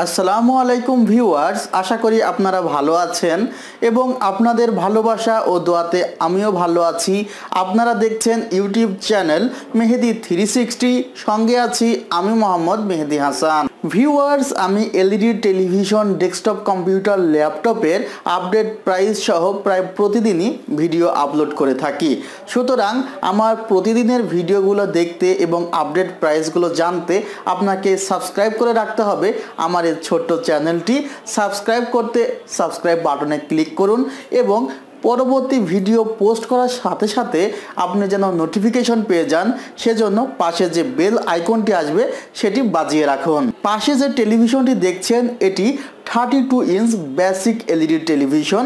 আসসালামু আলাইকুম ভিউয়ার্স, আশা করি আপনারা ভালো আছেন এবং আপনাদের ভালোবাসা ও দোয়াতে আমিও ভালো আছি। আপনারা দেখছেন ইউটিউব চ্যানেল মেহেদি 360, সঙ্গে আছি আমি মোহাম্মদ মেহেদি হাসান। ভিউয়ার্স, আমি এলইডি টেলিভিশন, ডেস্কটপ কম্পিউটার, ল্যাপটপের আপডেট প্রাইস সহ প্রায় প্রতিদিনই ভিডিও আপলোড করে থাকি। সুতরাং আমার প্রতিদিনের ভিডিওগুলো দেখতে এবং আপডেট প্রাইসগুলো জানতে আপনাকে সাবস্ক্রাইব করে রাখতে হবে আমার এই ছোট্ট চ্যানেলটি। সাবস্ক্রাইব করতে সাবস্ক্রাইব বাটনে ক্লিক করুন এবং পরবর্তী ভিডিও পোস্ট করার সাথে সাথে আপনি যেন নোটিফিকেশন পেয়ে যান, সেজন্য পাশে যে বেল আইকনটি আসবে সেটি বাজিয়ে রাখুন। পাশে যে টেলিভিশনটি দেখছেন এটি 32 inch basic LED television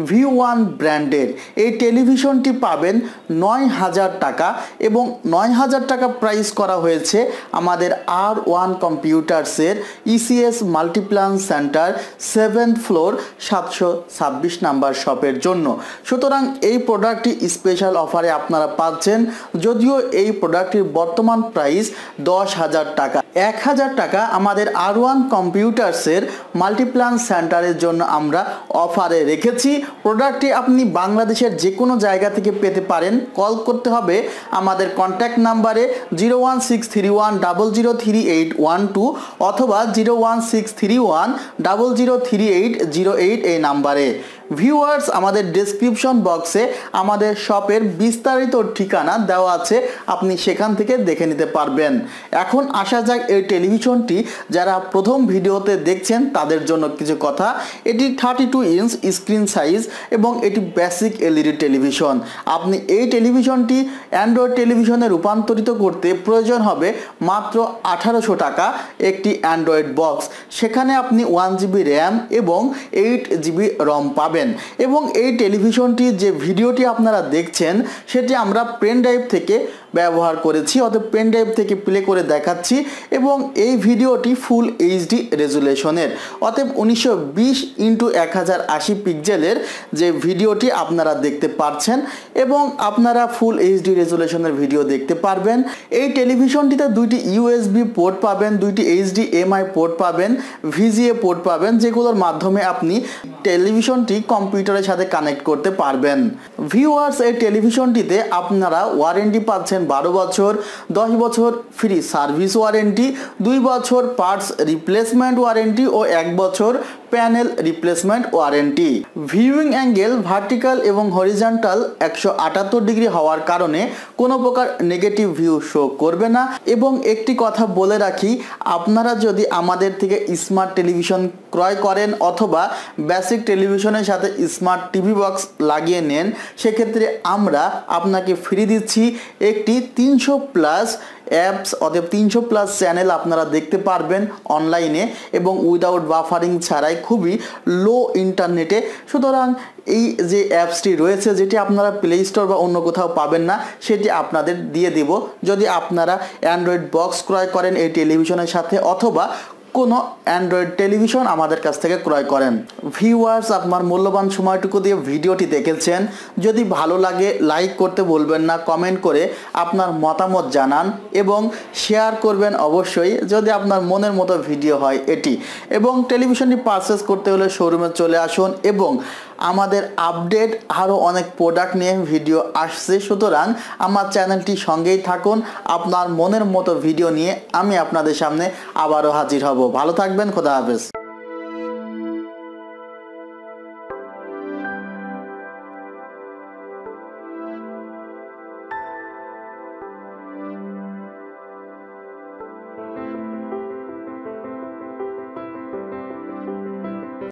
V1 ব্র্যান্ডের। এই টেলিভিশনটি পাবেন 9,000 টাকা এবং 9,000 টাকা প্রাইস করা হয়েছে আমাদের R1 কম্পিউটার্সের ECS Multiplan centre 7th floor 726 number শপের জন্য। সুতরাং এই প্রোডাক্টটি স্পেশাল অফারে আপনারা পাচ্ছেন, যদিও এই প্রোডাক্টটির বর্তমান প্রাইস 10,000 টাকা। 1,000 টাকা আমাদের R1 কম্পিউটার্সের মাল্টিপ্লান সেন্টারের জন্য আমরা অফারে রেখেছি। প্রোডাক্টটি আপনি বাংলাদেশের যে কোনো জায়গা থেকে পেতে পারেন। কল করতে হবে আমাদের কন্ট্যাক্ট নাম্বারে 01631003812 অথবা 01631003808 এই নাম্বারে। ভিউয়ার্স, আমাদের ডেসক্রিপশন বক্সে আমাদের শপের বিস্তারিত ঠিকানা দেওয়া আছে, আপনি সেখান থেকে দেখে নিতে পারবেন। এখন আসা যাক এই টেলিভিশনটি যারা প্রথম ভিডিওতে দেখছেন তাদের জন্য কিছু কথা। এটি 32 ইঞ্চ স্ক্রিন সাইজ এবং এটি বেসিক এলইডি টেলিভিশন। আপনি এই টেলিভিশনটি অ্যান্ড্রয়েড টেলিভিশনে রূপান্তরিত করতে প্রয়োজন হবে মাত্র 1800 টাকা একটি অ্যান্ড্রয়েড বক্স। সেখানে আপনি 1GB র্যাম এবং 8GB রম পাবেন। এবং এই টেলিভিশনটি যে ভিডিওটি আপনারা দেখছেন সেটি আমরা পেন ড্রাইভ থেকে ব্যবহার করেছি, অর্থাৎ পেন ড্রাইভ থেকে প্লে করে দেখাচ্ছি এবং এই ভিডিওটি ফুল HD রেজুলেশনের, অতএব 1920x1080 পিক্সেলের যে ভিডিওটি আপনারা দেখতে পাচ্ছেন এবং আপনারা ফুল HD রেজুলেশনের ভিডিও দেখতে পারবেন। এই টেলিভিশনটিতে দুইটি USB পোর্ট পাবেন, দুইটি HDMI পোর্ট পাবেন, VGA পোর্ট পাবেন, যেগুলোর মাধ্যমে আপনি টেলিভিশনটি কম্পিউটারের সাথে কানেক্ট করতে পারবেন। ভিউয়ার্স, এই টেলিভিশনটিতে আপনারা ওয়ারেন্টি পাচ্ছেন 12 বছর, 10 বছর ফ্রি সার্ভিস ওয়ারেন্টি, 2 বছর পার্টস রিপ্লেসমেন্ট ওয়ারেন্টি ও 1 বছর panel replacement warranty. Viewing angle vertical এবং হরিজন্টাল 178 ডিগ্রি হওয়ার কারণে কোনো প্রকার নেগেটিভ ভিউ শো করবে না। এবং একটি কথা বলে রাখি, আপনারা যদি আমাদের থেকে স্মার্ট টেলিভিশন ক্রয় করেন অথবা বেসিক টেলিভিশনের সাথে স্মার্ট টিভি বক্স লাগিয়ে নেন, সেক্ষেত্রে আমরা আপনাকে ফ্রি দিচ্ছি একটি 300+ অ্যাপস, অতএব 300+ চ্যানেল আপনারা দেখতে পারবেন অনলাইনে এবং উইদাউট বাফারিং ছাড়াই, খুবই লো ইন্টারনেটে। সুতরাং এই যে অ্যাপসটি রয়েছে, যেটি আপনারা প্লে স্টোর বা অন্য কোথাও পাবেন না, সেটি আপনাদের দিয়ে দেব যদি আপনারা অ্যান্ড্রয়েড বক্স ক্রয় করেন এই টেলিভিশনের সাথে অথবা কোনো অ্যান্ড্রয়েড টেলিভিশন আমাদের কাছ থেকে ক্রয় করেন। ভিউয়ার্স, আপনার মূল্যবান সময়টুকু দিয়ে ভিডিওটি দেখেছেন, যদি ভালো লাগে লাইক করতে বলবেন না, কমেন্ট করে আপনার মতামত জানান এবং শেয়ার করবেন অবশ্যই যদি আপনার মনের মতো ভিডিও হয় এটি। এবং টেলিভিশনটি পারচেস করতে হলে শোরুমে চলে আসুন এবং আমাদের আপডেট আরও অনেক প্রোডাক্ট নিয়ে ভিডিও আসছে। সুতরাং আমার চ্যানেলটি সঙ্গেই থাকুন, আপনার মনের মতো ভিডিও নিয়ে আমি আপনাদের সামনে আবারও হাজির হব। ভালো থাকবেন, খোদা হাফেজ।